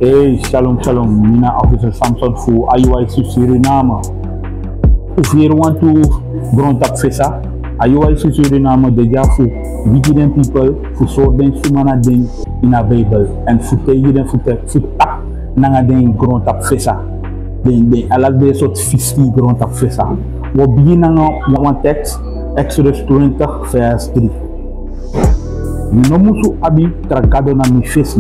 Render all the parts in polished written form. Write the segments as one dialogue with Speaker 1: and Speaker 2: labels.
Speaker 1: Hey, shalom, shalom. Mina Officer Samson fu IUIC Suriname. If you want to grow up fesa, IUIC Suriname deja fu vigilant people fu so den sumana den in a Bible and fu te yiden fu tak nanga den grow up fesa. Den alal be sort 50 grow up fesa. Wo begin nanga one text Exodus 20 verse 3. No musu abi tragado na mi fesi.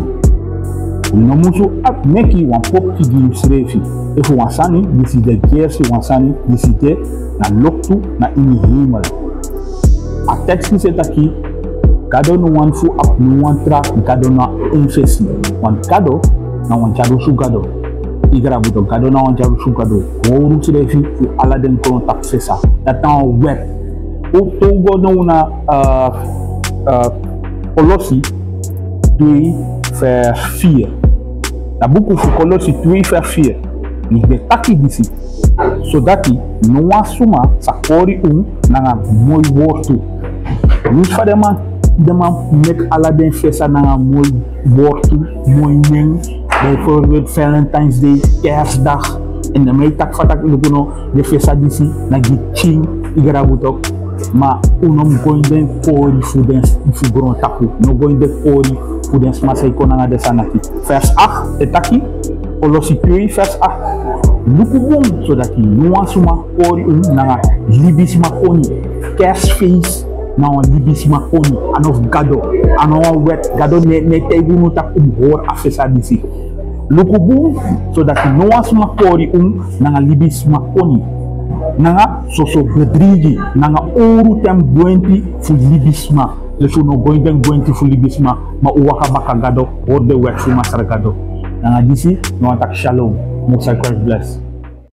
Speaker 1: No musu ab meki wan pop ki gi srefi. If wansani, this is the kersi wansani, this is the na loktu na ini hemel. A text ni set aqui, kado no wan fu ap no wan tra kado na infesi. Wan kado na wan chado sugado. Igra buto kado na wan chado sugado. Wouru srefi fu ala den kontak fesa. Dat na web. O togo no una Colossi 2 vers 4. Na buku fu Colossi 2 vers 4. Ni betaki disi. So dati no wasuma sakori nanga moi wortu. Ni fadema dema make aladen fesa nanga moi wortu, moi neng. Bijvoorbeeld Valentine's Day, Kerstdag. En de meetak fatak lukuno de fesa disi na giching igarabutok. Ma unom going den pori fu gron tapu. No going den pori fu den smasai konanga de sanaki. Vers 8 etaki. Colossi 2 vers 8. Lukubong zodat je nuansuma pori nanga libisima koni. Kerstfeest na wan libisima koni. Anof gado. Ano wet gado ne tegunu tak hoor afesa disi. Lukubong zodat je nuansuma pori nanga libisima koni. Nanga soso bedrigi nanga oru tem buenti fu libisma lesu no goinden buenti fu libisma ma uwaka baka gado or de wet fu masar gado nanga disi no atak shalom. Most I Christ bless.